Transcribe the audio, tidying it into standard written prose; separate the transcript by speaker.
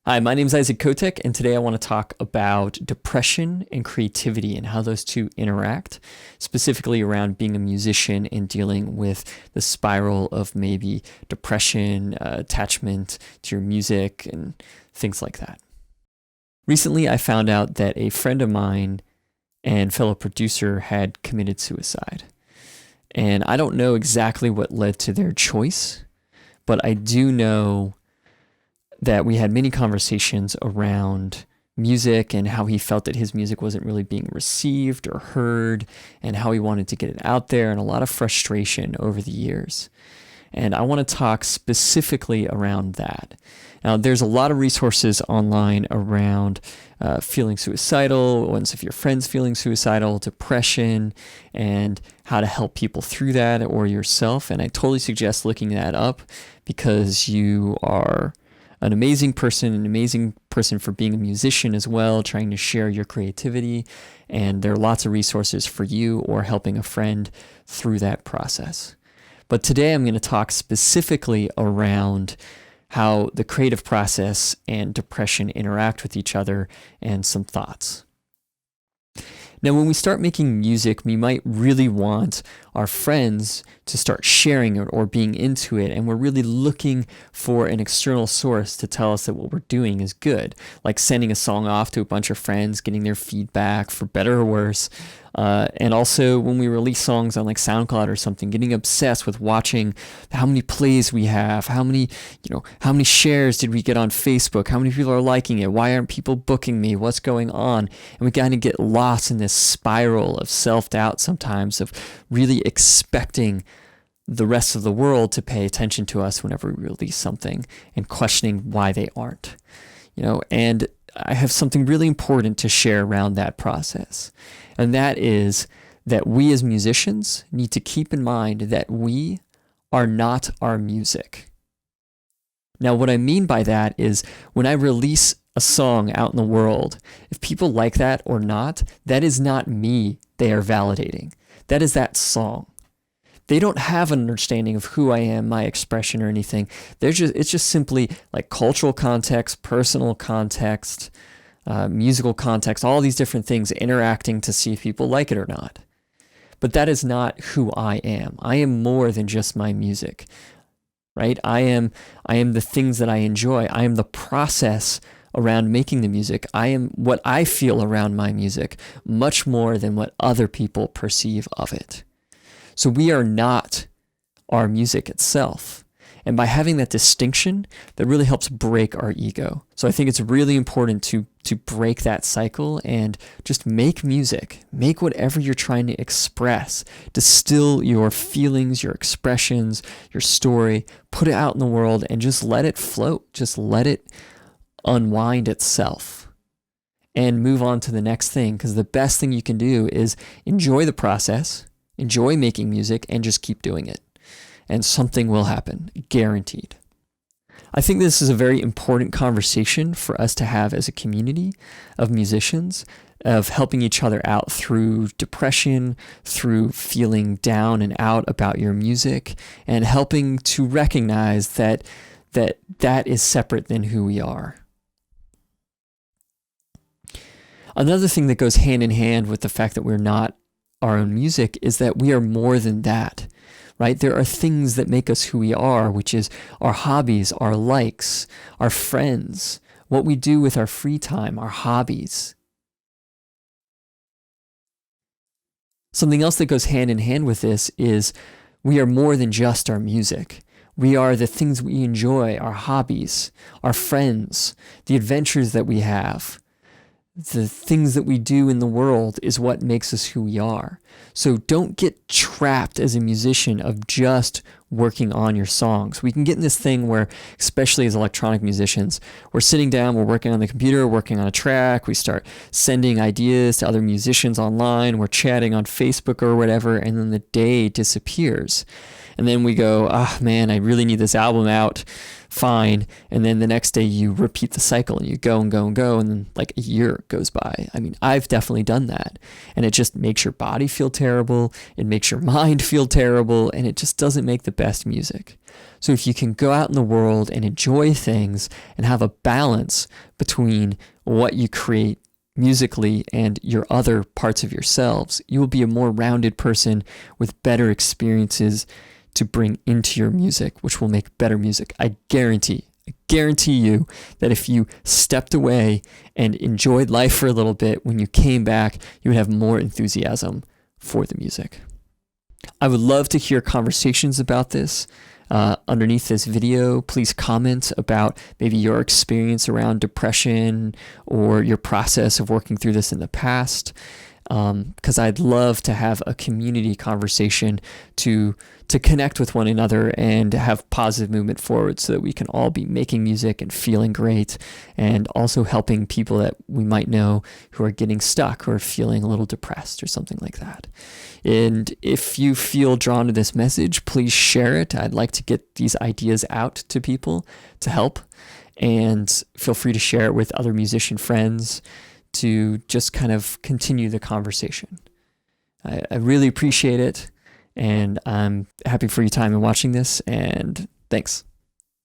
Speaker 1: Hi, my name is Isaac Kotek, and today I want to talk about depression and creativity and how those two interact, specifically around being a musician and dealing with the spiral of maybe depression, attachment to your music, and things like that. Recently, I found out that a friend of mine and fellow producer had committed suicide. And I don't know exactly what led to their choice, but I do know that we had many conversations around music and how he felt that his music wasn't really being received or heard and how he wanted to get it out there, and a lot of frustration over the years. And I want to talk specifically around that. Now, there's a lot of resources online around feeling suicidal, once if your friend's feeling suicidal, depression, and how to help people through that or yourself. And I totally suggest looking that up because you are an amazing person for being a musician as well, trying to share your creativity. And there are lots of resources for you or helping a friend through that process. But today I'm going to talk specifically around how the creative process and depression interact with each other and some thoughts. Now, when we start making music, we might really want our friends to start sharing it or being into it, and we're really looking for an external source to tell us that what we're doing is good, like sending a song off to a bunch of friends, getting their feedback for better or worse. And also when we release songs on like SoundCloud or something, getting obsessed with watching how many plays we have, how many shares did we get on Facebook, how many people are liking it, why aren't people booking me, what's going on? And we kind of get lost in this spiral of self-doubt sometimes, of really expecting the rest of the world to pay attention to us whenever we release something and questioning why they aren't. And I have something really important to share around that process. And that is that we as musicians need to keep in mind that we are not our music. Now, what I mean by that is when I release a song out in the world, if people like that or not, that is not me they are validating. That is that song. They don't have an understanding of who I am, my expression, or anything. It's just simply like cultural context, personal context, musical context, all these different things interacting to see if people like it or not. But that is not who I am. I am more than just my music, right? I am the things that I enjoy. I am the process around making the music. I am what I feel around my music, much more than what other people perceive of it. So we are not our music itself. And by having that distinction, that really helps break our ego. So I think it's really important to break that cycle and just make music. Make whatever you're trying to express. Distill your feelings, your expressions, your story. Put it out in the world and just let it float. Just let it unwind itself. And move on to the next thing, because the best thing you can do is enjoy the process, enjoy making music, and just keep doing it. And something will happen, guaranteed. I think this is a very important conversation for us to have as a community of musicians, of helping each other out through depression, through feeling down and out about your music, and helping to recognize that is separate than who we are. Another thing that goes hand in hand with the fact that we're not our own music is that we are more than that. Right? There are things that make us who we are, which is our hobbies, our likes, our friends, what we do with our free time, our hobbies. Something else that goes hand in hand with this is we are more than just our music. We are the things we enjoy, our hobbies, our friends, the adventures that we have. The things that we do in the world is what makes us who we are. So don't get trapped as a musician of just working on your songs. We can get in this thing where, especially as electronic musicians, we're sitting down, we're working on the computer, working on a track, we start sending ideas to other musicians online, we're chatting on Facebook or whatever, and then the day disappears. And then we go, ah, man, I really need this album out. Fine. And then the next day you repeat the cycle and you go and go and go. And then like a year goes by. I mean, I've definitely done that. And it just makes your body feel terrible. It makes your mind feel terrible. And it just doesn't make the best music. So if you can go out in the world and enjoy things and have a balance between what you create musically and your other parts of yourselves, you will be a more rounded person with better experiences to bring into your music, which will make better music. I guarantee you that if you stepped away and enjoyed life for a little bit, when you came back, you would have more enthusiasm for the music. I would love to hear conversations about this. Underneath this video, please comment about maybe your experience around depression or your process of working through this in the past. Because I'd love to have a community conversation to connect with one another and have positive movement forward so that we can all be making music and feeling great, and also helping people that we might know who are getting stuck or feeling a little depressed or something like that. And if you feel drawn to this message, please share it. I'd like to get these ideas out to people to help, and feel free to share it with other musician friends to just kind of continue the conversation. I really appreciate it, and I'm happy for your time in watching this, and thanks.